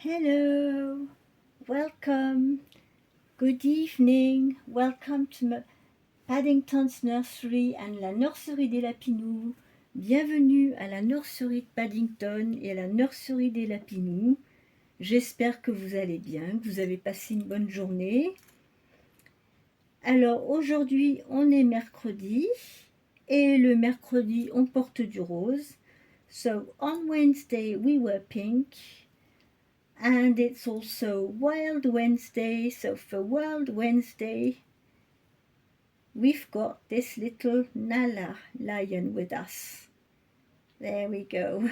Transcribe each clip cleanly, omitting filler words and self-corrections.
Hello, welcome, good evening, welcome to Paddington's Nursery and la nurserie des Lapinous. Bienvenue à la nurserie de Paddington et à la nurserie des Lapinous. J'espère que vous allez bien, que vous avez passé une bonne journée. Alors aujourd'hui on est mercredi et le mercredi on porte du rose. So on Wednesday we were pink. And it's also Wild Wednesday, so for Wild Wednesday we've got this little Nala lion with us. There we go.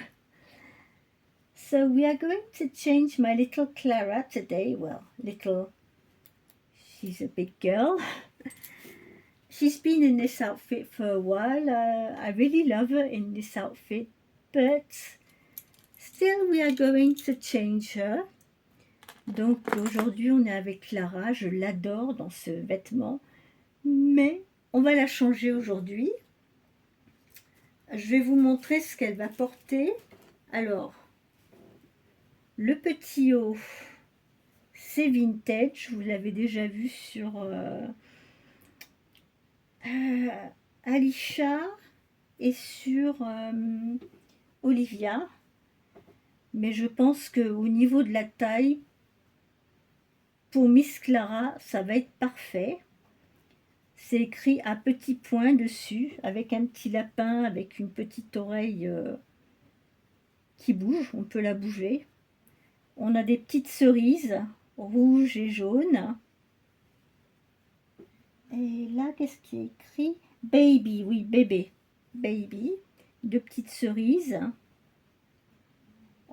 So we are going to change my little Clara today. Well, little, she's a big girl. She's been in this outfit for a while. I really love her in this outfit, but still we are going to change her. Donc aujourd'hui on est avec Clara, je l'adore dans ce vêtement, mais on va la changer aujourd'hui. Je vais vous montrer ce qu'elle va porter. Alors, le petit haut, c'est vintage, vous l'avez déjà vu sur Alicia et sur Olivia, mais je pense qu'au niveau de la taille, pour Miss Clara, ça va être parfait. C'est écrit à petits points dessus, avec un petit lapin, avec une petite oreille qui bouge, on peut la bouger. On a des petites cerises, rouges et jaunes. Et là, qu'est-ce qui est écrit? Baby, oui, bébé, baby. Deux petites cerises.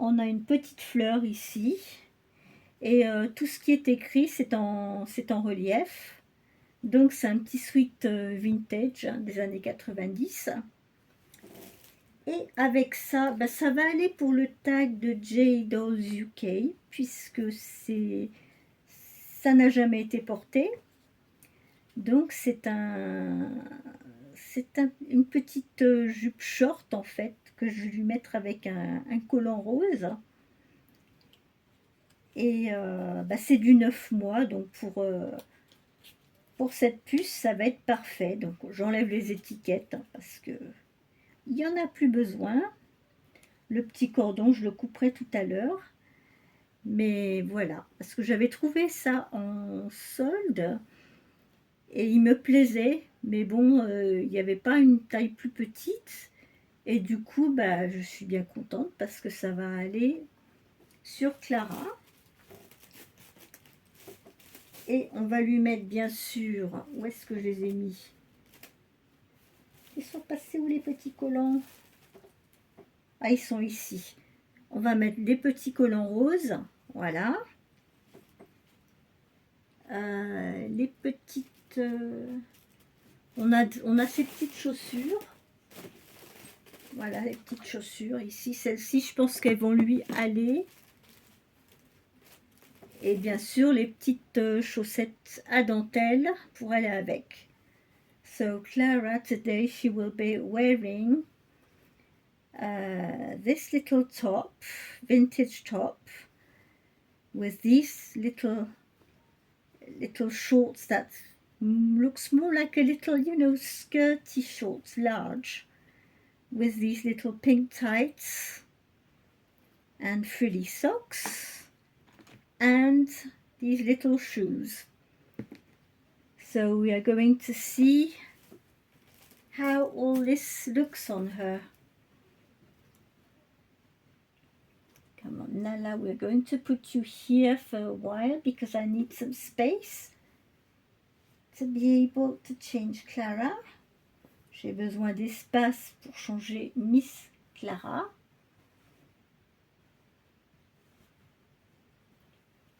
On a une petite fleur ici. Et tout ce qui est écrit, c'est en relief. Donc c'est un petit sweat vintage des années 90. Et avec ça, ça va aller pour le tag de J Dolls UK, puisque ça n'a jamais été porté. Donc c'est une petite jupe short en fait, que je vais lui mettre avec un collant rose. Et c'est du 9 mois, donc pour cette puce, ça va être parfait. Donc j'enlève les étiquettes, parce que il n'y en a plus besoin. Le petit cordon, je le couperai tout à l'heure. Mais voilà, parce que j'avais trouvé ça en solde et il me plaisait. Mais bon, il n'y avait pas une taille plus petite. Et du coup, je suis bien contente parce que ça va aller sur Clara. Et on va lui mettre bien sûr, où est-ce que je les ai mis? Ils sont passés où les petits collants? Ah, ils sont ici. On va mettre des petits collants roses, voilà. Les petites... on a ces petites chaussures. Voilà, les petites chaussures ici. Celles-ci, je pense qu'elles vont lui aller. Et bien sûr, les petites chaussettes à dentelle pour aller avec. So, Clara, today she will be wearing this little top, vintage top, with these little shorts that looks more like a little, skirty shorts, large, with these little pink tights and frilly socks and these little shoes. So we are going to see how all this looks on her. Come on, Nala, we're going to put you here for a while because I need some space to be able to change Clara. J'ai besoin d'espace pour changer Miss Clara.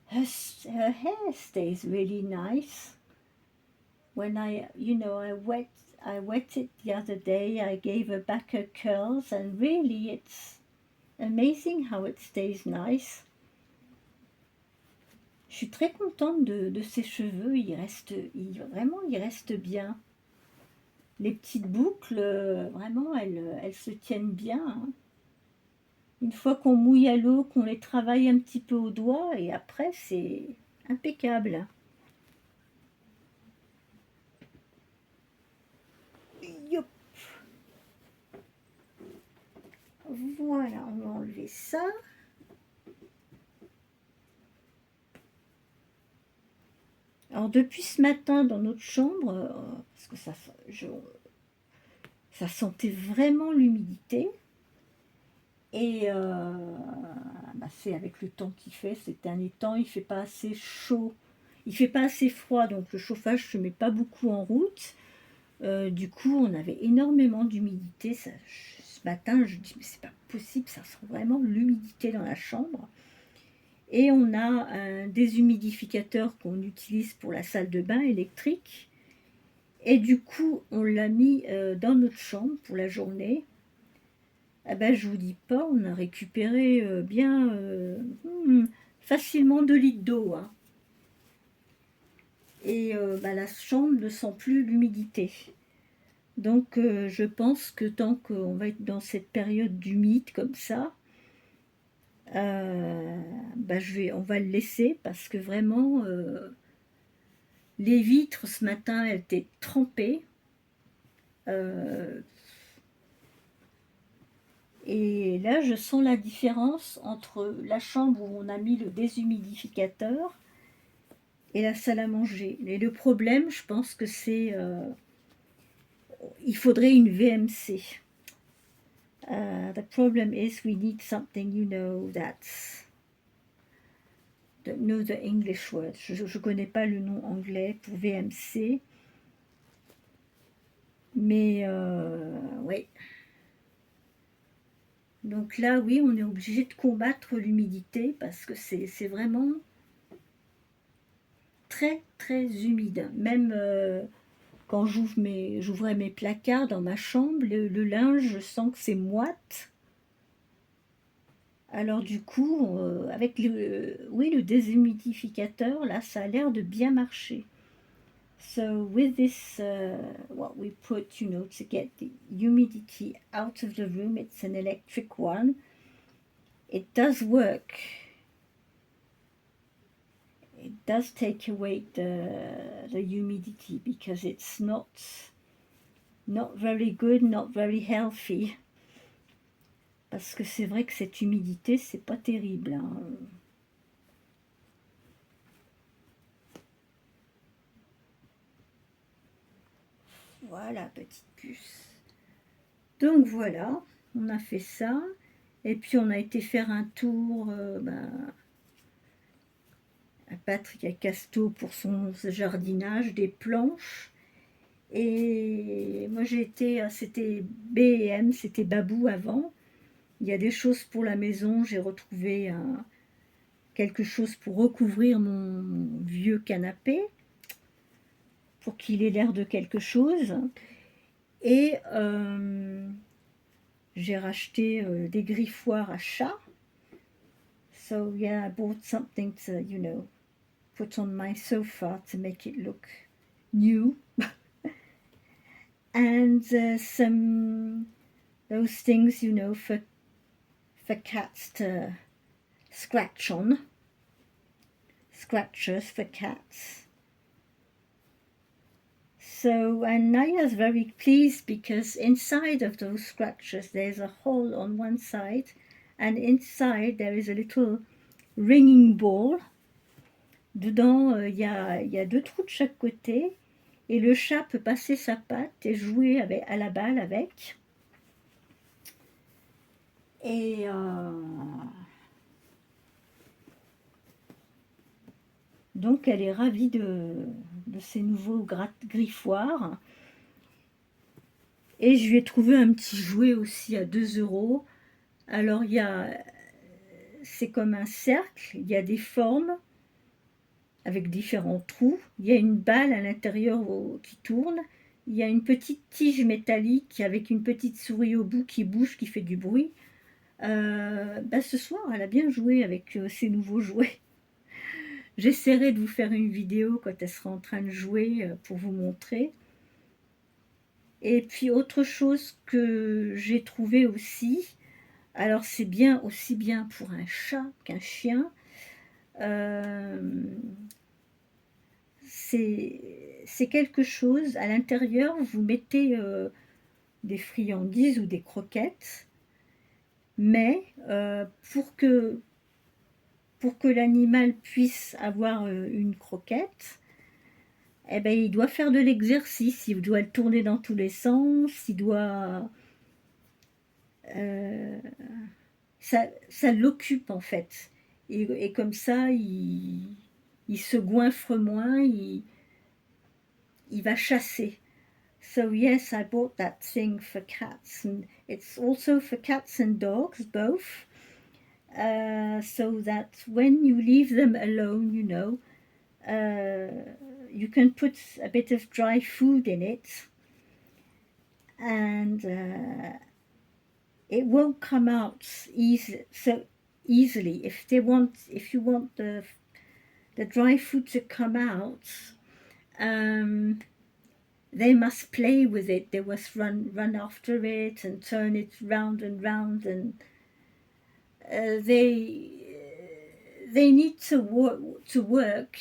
Her hair stays really nice. When I wet it the other day, I gave her back her curls, and really it's amazing how it stays nice. Je suis très contente de ses cheveux, vraiment il reste bien. Les petites boucles, vraiment elles se tiennent bien. Hein. Une fois qu'on mouille à l'eau, qu'on les travaille un petit peu au doigt, et après c'est impeccable. Yop. Voilà, on va enlever ça. Alors depuis ce matin dans notre chambre, parce que ça sentait vraiment l'humidité, et bah, c'est avec le temps qu'il fait, ces derniers temps, il fait pas assez chaud, il fait pas assez froid, donc le chauffage se met pas beaucoup en route. Du coup, on avait énormément d'humidité. Ce matin, je dis, mais c'est pas possible, ça sent vraiment l'humidité dans la chambre. Et on a un déshumidificateur qu'on utilise pour la salle de bain électrique. Et du coup, on l'a mis dans notre chambre pour la journée. Eh ben, je vous dis pas, on a récupéré bien facilement 2 litres d'eau, hein. Et bah, la chambre ne sent plus l'humidité. Donc je pense que tant qu'on va être dans cette période d'humide comme ça, bah, on va le laisser parce que vraiment, les vitres ce matin, elles étaient trempées. Euh, et là, je sens la différence entre la chambre où on a mis le déshumidificateur et la salle à manger. Et le problème, je pense que c'est... il faudrait une VMC. The problem is we need something, that's... Know the English word. Je ne connais pas le nom anglais pour VMC. Mais oui. Donc là, oui, on est obligé de combattre l'humidité parce que c'est vraiment très très humide. Même quand j'ouvrais mes placards dans ma chambre, le linge, je sens que c'est moite. Alors du coup, avec le déshumidificateur, là, ça a l'air de bien marcher. So with this, what we put, to get the humidity out of the room, it's an electric one. It does work. It does take away the humidity because it's not very good, not very healthy. Parce que c'est vrai que cette humidité, c'est pas terrible, hein. Voilà, petite puce. Donc voilà, on a fait ça. Et puis on a été faire un tour à Patrick à Casto pour son jardinage, des planches. Et moi j'ai été, c'était B&M, c'était Babou avant. Il y a des choses pour la maison, j'ai retrouvé quelque chose pour recouvrir mon vieux canapé, pour qu'il ait l'air de quelque chose. Et j'ai racheté des griffoirs à chat. So yeah, I bought something to, put on my sofa to make it look new. And some those things, for cats to scratch on. Scratchers for cats. So, and Naya's very pleased because inside of those scratchers there's a hole on one side, and inside there is a little ringing ball. Dedans, il y a 2 trous de chaque côté, et le chat peut passer sa patte et jouer à la balle avec. Et donc elle est ravie de ces nouveaux griffoirs. Et je lui ai trouvé un petit jouet aussi à 2 €. Alors c'est comme un cercle, il y a des formes avec différents trous. Il y a une balle à l'intérieur qui tourne. Il y a une petite tige métallique avec une petite souris au bout qui bouge, qui fait du bruit. Ce soir, elle a bien joué avec ces nouveaux jouets. J'essaierai de vous faire une vidéo quand elle sera en train de jouer pour vous montrer. Et puis autre chose que j'ai trouvé aussi, Alors c'est bien, aussi bien pour un chat qu'un chien. C'est quelque chose, à l'intérieur, vous mettez des friandises ou des croquettes, mais pour que l'animal puisse avoir une croquette, eh ben, il doit faire de l'exercice, il doit le tourner dans tous les sens, il doit... euh, ça l'occupe en fait. Et comme ça, il se goinfre moins, il va chasser. So yes, I bought that thing for cats, and it's also for cats and dogs, both. So that when you leave them alone, you can put a bit of dry food in it, and it won't come out so easily. If you want the dry food to come out, um, they must play with it. They must run after it and turn it round and round, and uh, they they need to work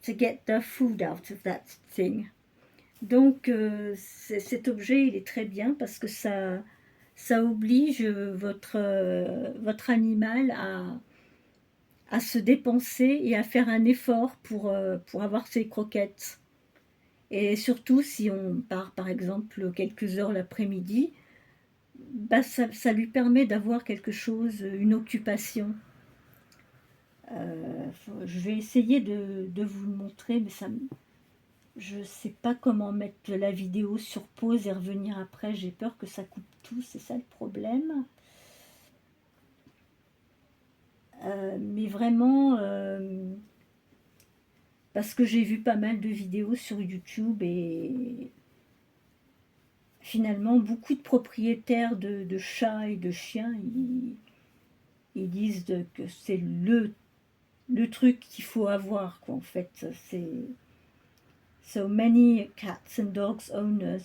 to get their food out of that thing. Donc cet objet il est très bien parce que ça oblige votre animal à se dépenser et à faire un effort pour avoir ses croquettes. Et surtout si on part par exemple quelques heures l'après-midi, bah ça lui permet d'avoir quelque chose, une occupation. Je vais essayer de vous le montrer, mais je ne sais pas comment mettre la vidéo sur pause et revenir après. J'ai peur que ça coupe tout, c'est ça le problème. Mais vraiment, parce que j'ai vu pas mal de vidéos sur YouTube et finalement beaucoup de propriétaires de chats et de chiens, ils disent que c'est le truc qu'il faut avoir, quoi, en fait. So many cats and dogs owners,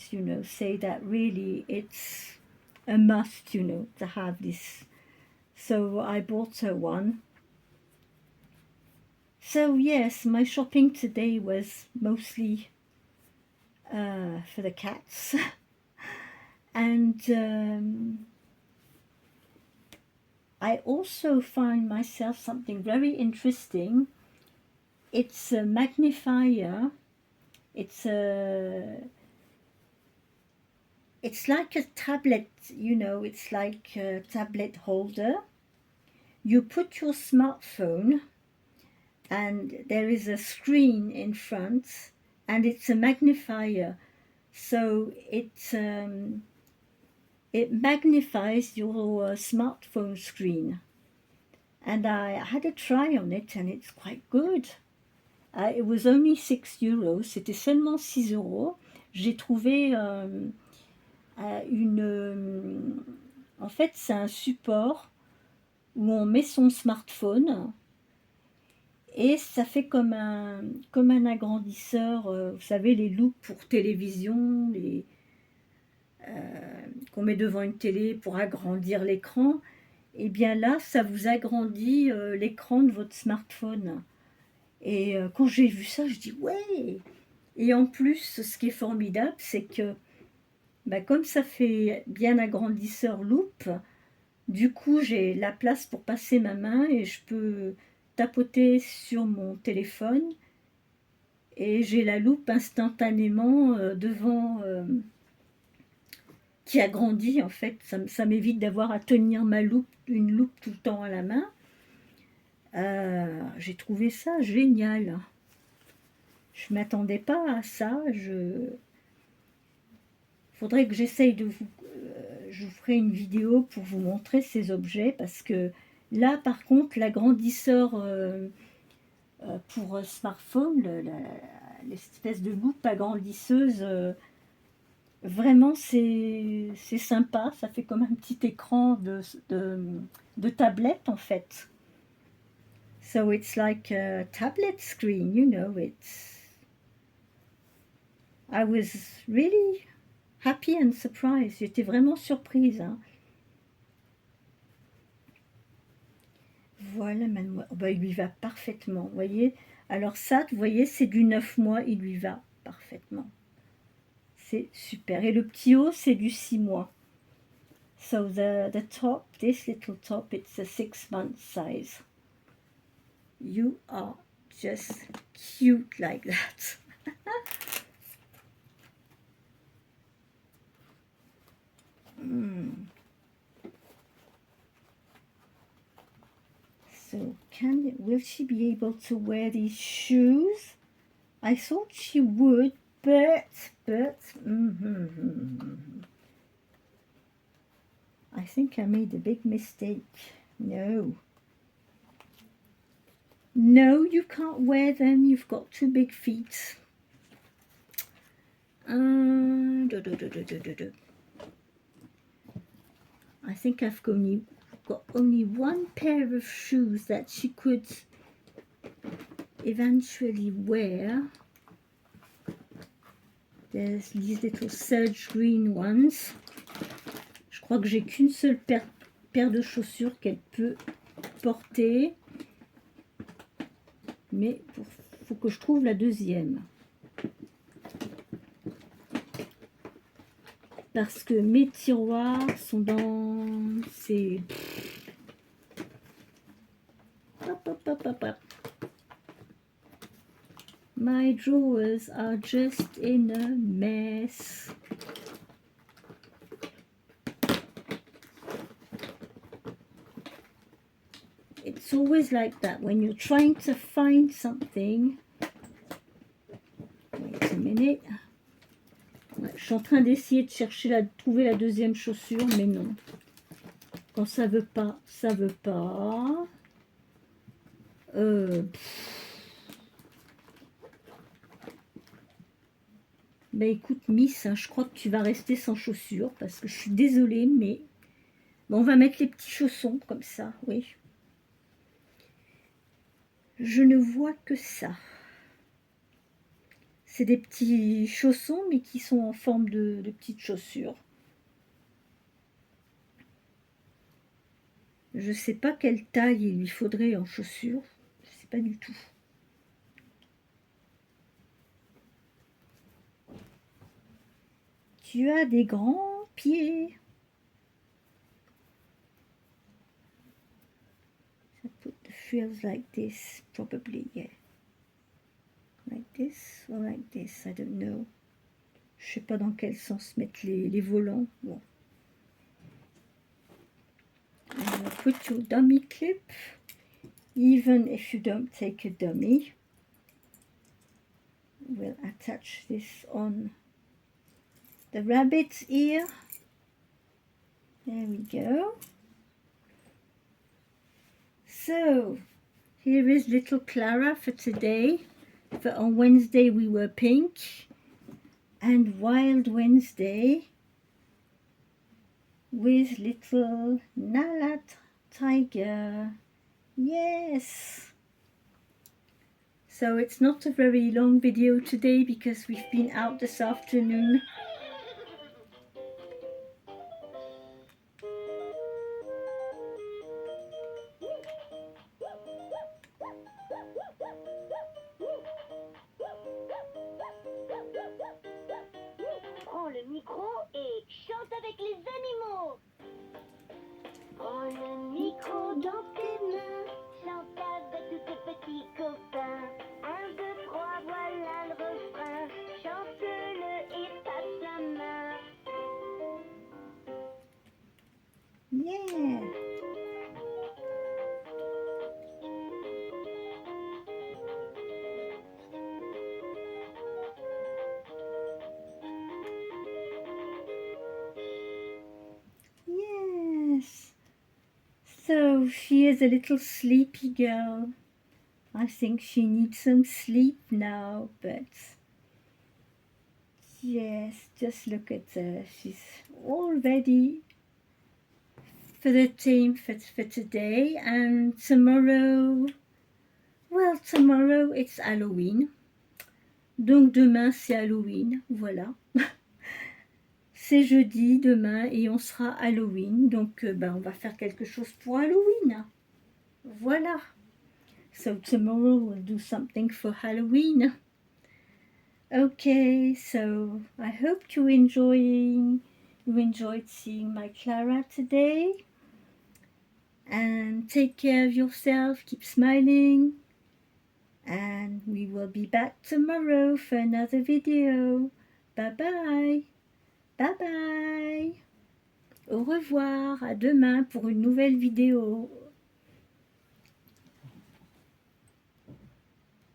say that really it's a must, to have this. So I bought her one. So yes, my shopping today was mostly for the cats. And I also find myself something very interesting. It's a magnifier. It's like a tablet, it's like a tablet holder. You put your smartphone and there is a screen in front and it's a magnifier. So it magnifies your smartphone screen. And I had a try on it and it's quite good. It was only 6 euros, c'était seulement 6 euros. J'ai trouvé en fait, c'est un support où on met son smartphone et ça fait comme un agrandisseur, vous savez, les loupes pour télévision, qu'on met devant une télé pour agrandir l'écran. Et bien là, ça vous agrandit l'écran de votre smartphone. Et quand j'ai vu ça, je dis ouais. Et en plus, ce qui est formidable, c'est que bah, comme ça fait bien agrandisseur loupe, du coup j'ai la place pour passer ma main et je peux tapoter sur mon téléphone et j'ai la loupe instantanément devant qui agrandit en fait. Ça m'évite d'avoir à tenir une loupe tout le temps à la main. J'ai trouvé ça génial. Je ne m'attendais pas à ça. Faudrait que j'essaye je vous ferai une vidéo pour vous montrer ces objets parce que là, par contre, l'agrandisseur pour smartphone, l'espèce de loupe agrandisseuse, vraiment c'est sympa. Ça fait comme un petit écran de tablette en fait. So it's like a tablet screen, I was really happy and surprised. J'étais vraiment surprise. Hein. Voilà, mademoiselle. Oh, bah, il lui va parfaitement, vous voyez. Alors ça, vous voyez, c'est du 9 mois, il lui va parfaitement. C'est super. Et le petit haut, c'est du 6 mois. So the top, this little top, it's a 6-month size. You are just cute like that. So will she be able to wear these shoes? I thought she would, but I think I made a big mistake. No, you can't wear them. You've got too big feet. I think I've got only one pair of shoes that she could eventually wear. There's these little serge green ones. Je crois que j'ai qu'une seule paire de chaussures qu'elle peut porter. Mais il faut que je trouve la deuxième. Parce que mes tiroirs sont dans ces... My drawers are just in a mess. It's always like that when you're trying to find something. Wait a minute. Ouais, je suis en train d'essayer de trouver la deuxième chaussure, mais non. Quand ça veut pas, ça veut pas. Ben écoute Miss, hein, je crois que tu vas rester sans chaussures parce que je suis désolée, mais bon, on va mettre les petits chaussons comme ça, oui. Je ne vois que ça. C'est des petits chaussons, mais qui sont en forme de petites chaussures. Je ne sais pas quelle taille il lui faudrait en chaussures. Je ne sais pas du tout. Tu as des grands pieds. I put the frills like this, probably, yeah. Like this or like this, I don't know. Je sais pas dans quel sens mettre les volants. Bon. Put your dummy clip, even if you don't take a dummy. We'll attach this on the rabbit's ear. There we go. So, here is little Clara for today. On Wednesday we were pink, and Wild Wednesday with little Nala tiger. Yes! So it's not a very long video today because we've been out this afternoon. Prends le micro et chante avec les animaux. Prends le micro dans tes mains, chante avec tous tes petits copains. 1, 2, 3, voilà le refrain. Chante-le et passe la main. Yeah! Yes! So she is a little sleepy girl. I think she needs some sleep now, but yes, just look at her. She's all ready for the team for today, and tomorrow, well, tomorrow it's Halloween. Donc demain c'est Halloween, voilà. C'est jeudi demain et on sera Halloween, donc on va faire quelque chose pour Halloween. Voila. So tomorrow we'll do something for Halloween. Okay, so I hope you enjoyed seeing my Clara today. And take care of yourself, keep smiling. And we will be back tomorrow for another video. Bye bye. Bye bye. Au revoir, à demain pour une nouvelle vidéo.